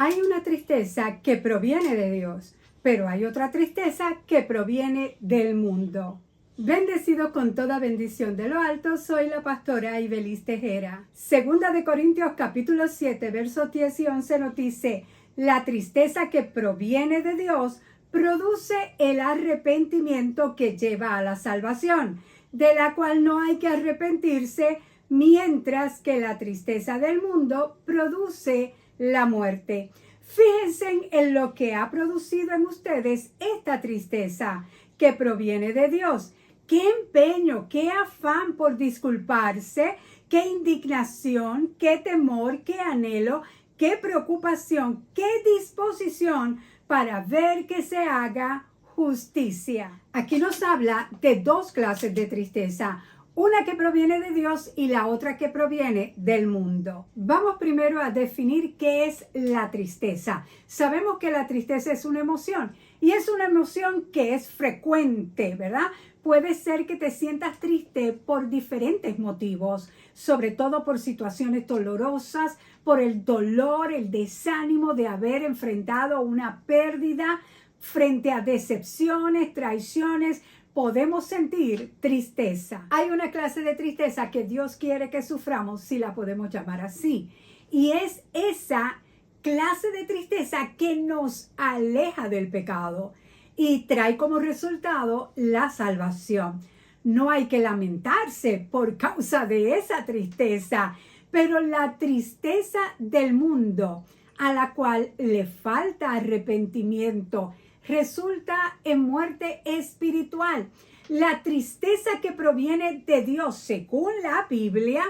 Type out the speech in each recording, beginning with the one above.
Hay una tristeza que proviene de Dios, pero hay otra tristeza que proviene del mundo. Bendecido con toda bendición de lo alto, soy la pastora Ibelis Tejera. Segunda de Corintios capítulo 7, versos 10 y 11 nos dice: la tristeza que proviene de Dios produce el arrepentimiento que lleva a la salvación, de la cual no hay que arrepentirse, mientras que la tristeza del mundo produce la muerte. Fíjense en lo que ha producido en ustedes esta tristeza que proviene de Dios. Qué empeño, qué afán por disculparse, qué indignación, qué temor, qué anhelo, qué preocupación, qué disposición para ver que se haga justicia. Aquí nos habla de dos clases de tristeza. Una que proviene de Dios y la otra que proviene del mundo. Vamos primero a definir qué es la tristeza. Sabemos que la tristeza es una emoción y es una emoción que es frecuente, ¿verdad? Puede ser que te sientas triste por diferentes motivos, sobre todo por situaciones dolorosas, por el dolor, el desánimo de haber enfrentado una pérdida, frente a decepciones, traiciones. Podemos sentir tristeza. Hay una clase de tristeza que Dios quiere que suframos, si la podemos llamar así. Y es esa clase de tristeza que nos aleja del pecado y trae como resultado la salvación. No hay que lamentarse por causa de esa tristeza, pero la tristeza del mundo, a la cual le falta arrepentimiento, resulta en muerte espiritual. La tristeza que proviene de Dios, según la Biblia,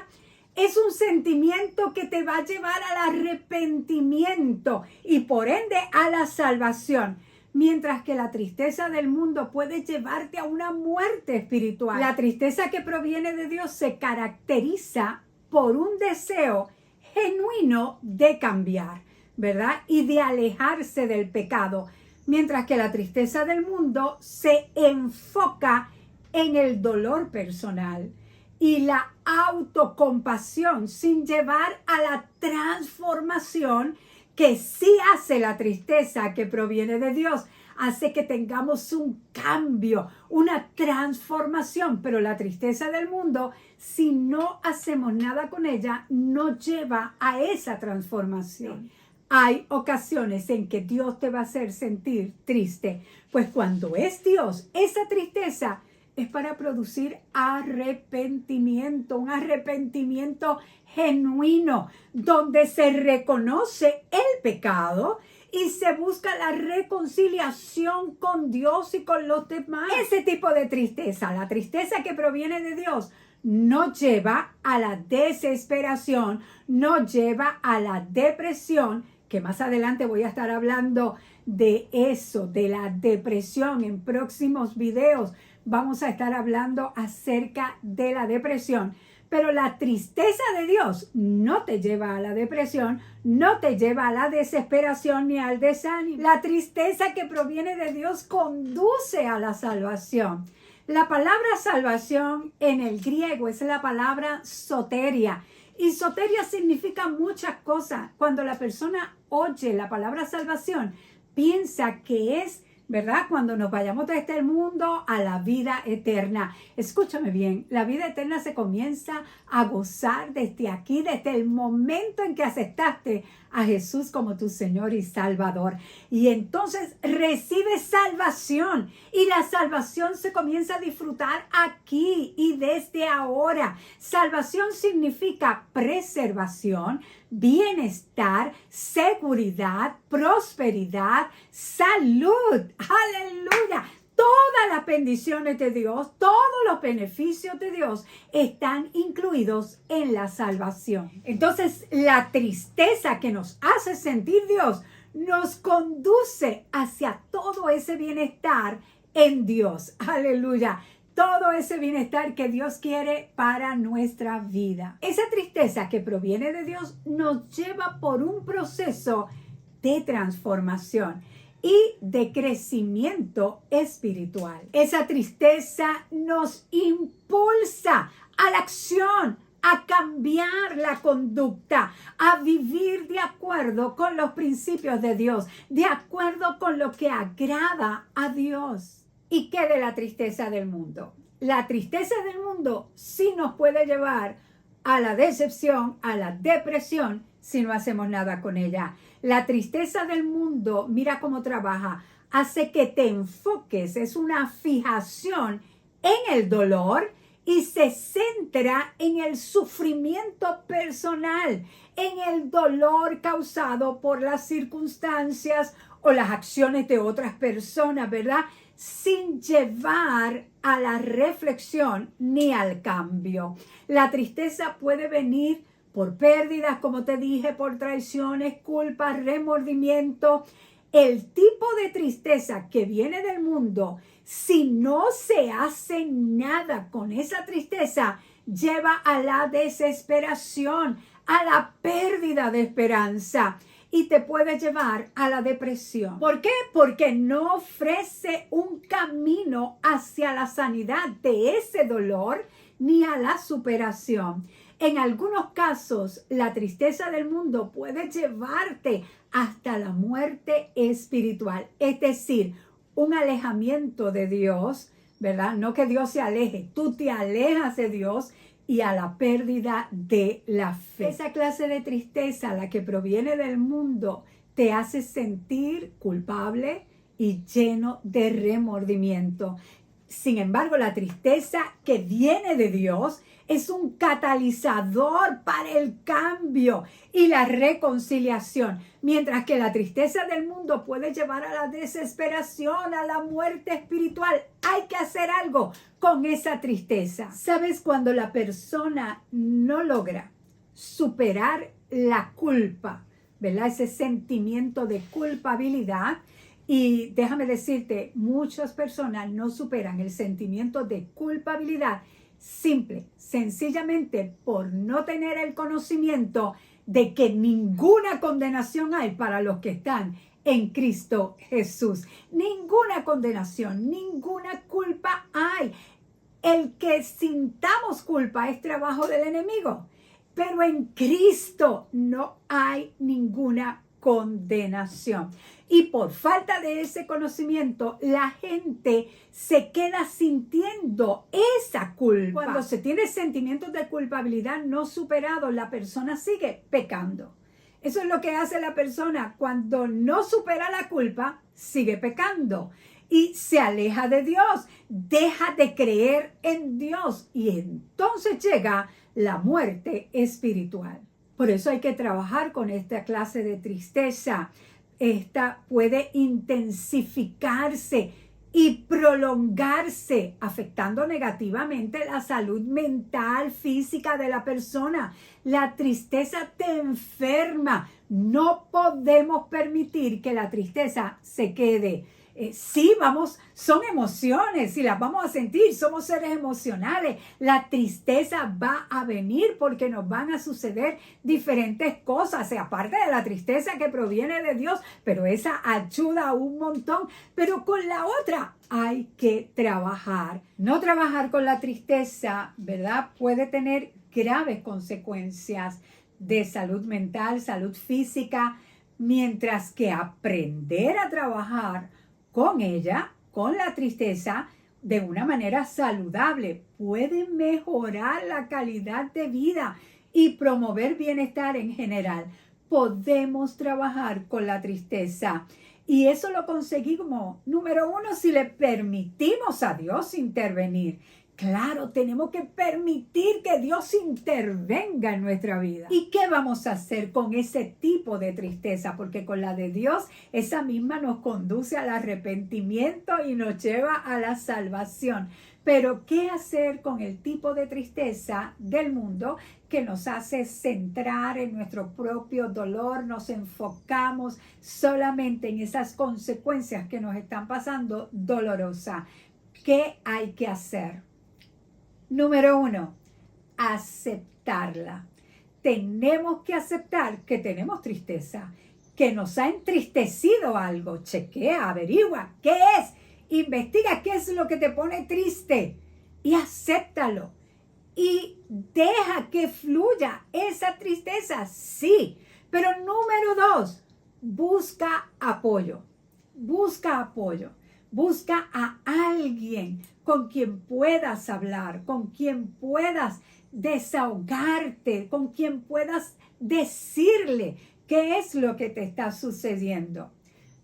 es un sentimiento que te va a llevar al arrepentimiento y por ende a la salvación. Mientras que la tristeza del mundo puede llevarte a una muerte espiritual. La tristeza que proviene de Dios se caracteriza por un deseo genuino de cambiar, ¿verdad? Y de alejarse del pecado. Mientras que la tristeza del mundo se enfoca en el dolor personal y la autocompasión sin llevar a la transformación que sí hace la tristeza que proviene de Dios. Hace que tengamos un cambio, una transformación, pero la tristeza del mundo, si no hacemos nada con ella, no lleva a esa transformación. Hay ocasiones en que Dios te va a hacer sentir triste, pues cuando es Dios, esa tristeza es para producir arrepentimiento, un arrepentimiento genuino, donde se reconoce el pecado y se busca la reconciliación con Dios y con los demás. Ese tipo de tristeza, la tristeza que proviene de Dios, no lleva a la desesperación, no lleva a la depresión, que más adelante voy a estar hablando de eso, de la depresión. En próximos videos vamos a estar hablando acerca de la depresión. Pero la tristeza de Dios no te lleva a la depresión, no te lleva a la desesperación ni al desánimo. La tristeza que proviene de Dios conduce a la salvación. La palabra salvación en el griego es la palabra soteria. Y soteria significa muchas cosas. Cuando la persona oye la palabra salvación, piensa que es, ¿verdad?, cuando nos vayamos de este mundo a la vida eterna. Escúchame bien, la vida eterna se comienza a gozar desde aquí, desde el momento en que aceptaste a Jesús como tu Señor y Salvador. Y entonces recibes salvación y la salvación se comienza a disfrutar aquí y desde ahora. Salvación significa preservación, bienestar, seguridad, prosperidad, salud. ¡Aleluya! Todas las bendiciones de Dios, todos los beneficios de Dios están incluidos en la salvación. Entonces, la tristeza que nos hace sentir Dios nos conduce hacia todo ese bienestar en Dios. ¡Aleluya! Todo ese bienestar que Dios quiere para nuestra vida. Esa tristeza que proviene de Dios nos lleva por un proceso de transformación y de crecimiento espiritual. Esa tristeza nos impulsa a la acción, a cambiar la conducta, a vivir de acuerdo con los principios de Dios, de acuerdo con lo que agrada a Dios. ¿Y qué de la tristeza del mundo? La tristeza del mundo sí nos puede llevar a la decepción, a la depresión, si no hacemos nada con ella. La tristeza del mundo, mira cómo trabaja, hace que te enfoques, es una fijación en el dolor y se centra en el sufrimiento personal, en el dolor causado por las circunstancias o las acciones de otras personas, ¿verdad? Sin llevar a la reflexión ni al cambio. La tristeza puede venir por pérdidas, como te dije, por traiciones, culpas, remordimiento. El tipo de tristeza que viene del mundo, si no se hace nada con esa tristeza, lleva a la desesperación, a la pérdida de esperanza y te puede llevar a la depresión. ¿Por qué? Porque no ofrece un camino hacia la sanidad de ese dolor ni a la superación. En algunos casos, la tristeza del mundo puede llevarte hasta la muerte espiritual, es decir, un alejamiento de Dios, ¿verdad? No que Dios se aleje, tú te alejas de Dios y a la pérdida de la fe. Esa clase de tristeza, la que proviene del mundo, te hace sentir culpable y lleno de remordimiento. Sin embargo, la tristeza que viene de Dios es un catalizador para el cambio y la reconciliación, mientras que la tristeza del mundo puede llevar a la desesperación, a la muerte espiritual. Hay que hacer algo con esa tristeza. ¿Sabes? Cuando la persona no logra superar la culpa, ¿verdad? Ese sentimiento de culpabilidad. Y déjame decirte, muchas personas no superan el sentimiento de culpabilidad sencillamente por no tener el conocimiento de que ninguna condenación hay para los que están en Cristo Jesús. Ninguna condenación, ninguna culpa hay. El que sintamos culpa es trabajo del enemigo, pero en Cristo no hay ninguna condenación. Y por falta de ese conocimiento, la gente se queda sintiendo esa culpa. Cuando se tiene sentimientos de culpabilidad no superados, la persona sigue pecando. Eso es lo que hace la persona cuando no supera la culpa, sigue pecando y se aleja de Dios, deja de creer en Dios y entonces llega la muerte espiritual. Por eso hay que trabajar con esta clase de tristeza. Esta puede intensificarse y prolongarse, afectando negativamente la salud mental, física de la persona. La tristeza te enferma. No podemos permitir que la tristeza se quede. Sí, son emociones, si las vamos a sentir, somos seres emocionales. La tristeza va a venir porque nos van a suceder diferentes cosas, aparte de la tristeza que proviene de Dios, pero esa ayuda un montón. Pero con la otra hay que trabajar. No trabajar con la tristeza, ¿verdad? Puede tener graves consecuencias de salud mental, salud física, mientras que aprender a trabajar con ella, con la tristeza, de una manera saludable, puede mejorar la calidad de vida y promover bienestar en general. Podemos trabajar con la tristeza y eso lo conseguimos, número uno, si le permitimos a Dios intervenir. Claro, tenemos que permitir que Dios intervenga en nuestra vida. ¿Y qué vamos a hacer con ese tipo de tristeza? Porque con la de Dios, esa misma nos conduce al arrepentimiento y nos lleva a la salvación. Pero ¿qué hacer con el tipo de tristeza del mundo que nos hace centrar en nuestro propio dolor? Nos enfocamos solamente en esas consecuencias que nos están pasando dolorosas. ¿Qué hay que hacer? Número uno, aceptarla. Tenemos que aceptar que tenemos tristeza, que nos ha entristecido algo. Chequea, averigua qué es, investiga qué es lo que te pone triste y acéptalo. y deja que fluya esa tristeza, sí. Pero número 2, busca apoyo. Busca apoyo. Busca a alguien con quien puedas hablar, con quien puedas desahogarte, con quien puedas decirle qué es lo que te está sucediendo.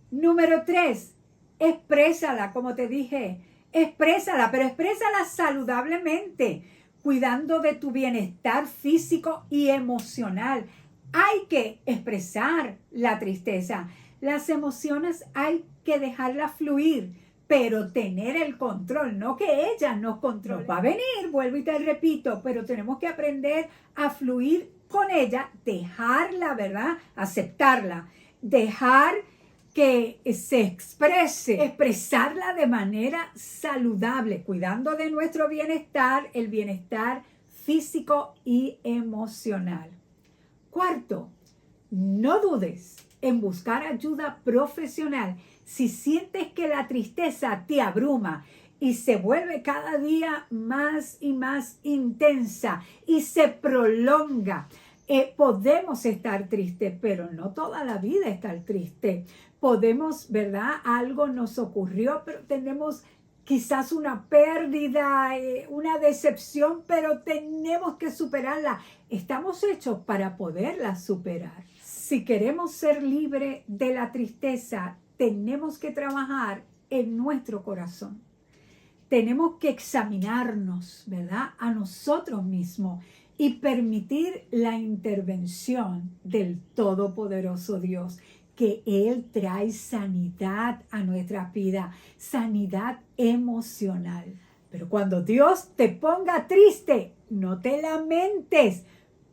Número 3, exprésala, como te dije, exprésala, pero exprésala saludablemente, cuidando de tu bienestar físico y emocional. Hay que expresar la tristeza. Las emociones hay que dejarlas fluir, pero tener el control, no que ella nos controle. Nos va a venir, vuelvo y te repito, pero tenemos que aprender a fluir con ella, dejarla, ¿verdad? Aceptarla, dejar que se exprese, expresarla de manera saludable, cuidando de nuestro bienestar, el bienestar físico y emocional. 4, no dudes en buscar ayuda profesional si sientes que la tristeza te abruma y se vuelve cada día más y más intensa y se prolonga. Podemos estar tristes, pero no toda la vida estar triste. Podemos, ¿verdad? Algo nos ocurrió, pero tenemos quizás una pérdida, una decepción, pero tenemos que superarla. Estamos hechos para poderla superar. Si queremos ser libres de la tristeza, tenemos que trabajar en nuestro corazón. Tenemos que examinarnos, ¿verdad? A nosotros mismos y permitir la intervención del Todopoderoso Dios, que Él trae sanidad a nuestra vida, sanidad emocional. Pero cuando Dios te ponga triste, no te lamentes,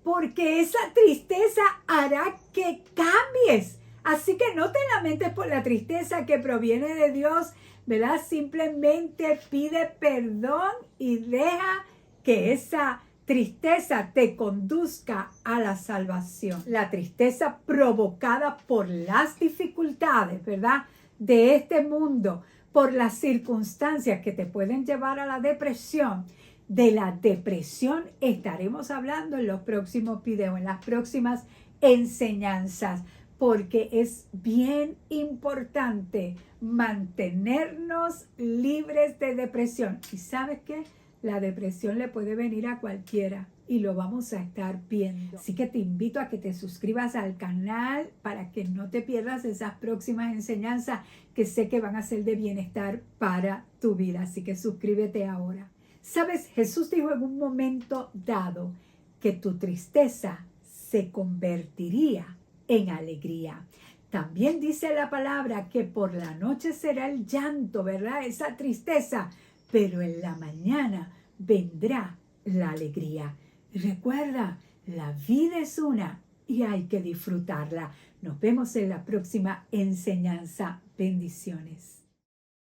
porque esa tristeza hará que cambies. Así que no te lamentes por la tristeza que proviene de Dios, ¿verdad? Simplemente pide perdón y deja que esa tristeza te conduzca a la salvación. La tristeza provocada por las dificultades, ¿verdad?, de este mundo, por las circunstancias que te pueden llevar a la depresión. De la depresión estaremos hablando en los próximos videos, en las próximas enseñanzas, porque es bien importante mantenernos libres de depresión. ¿Y sabes qué? La depresión le puede venir a cualquiera y lo vamos a estar viendo. Así que te invito a que te suscribas al canal para que no te pierdas esas próximas enseñanzas que sé que van a ser de bienestar para tu vida. Así que suscríbete ahora. ¿Sabes? Jesús dijo en un momento dado que tu tristeza se convertiría en alegría. También dice la palabra que por la noche será el llanto, ¿verdad? Esa tristeza, pero en la mañana vendrá la alegría. Y recuerda, la vida es una y hay que disfrutarla. Nos vemos en la próxima enseñanza. Bendiciones.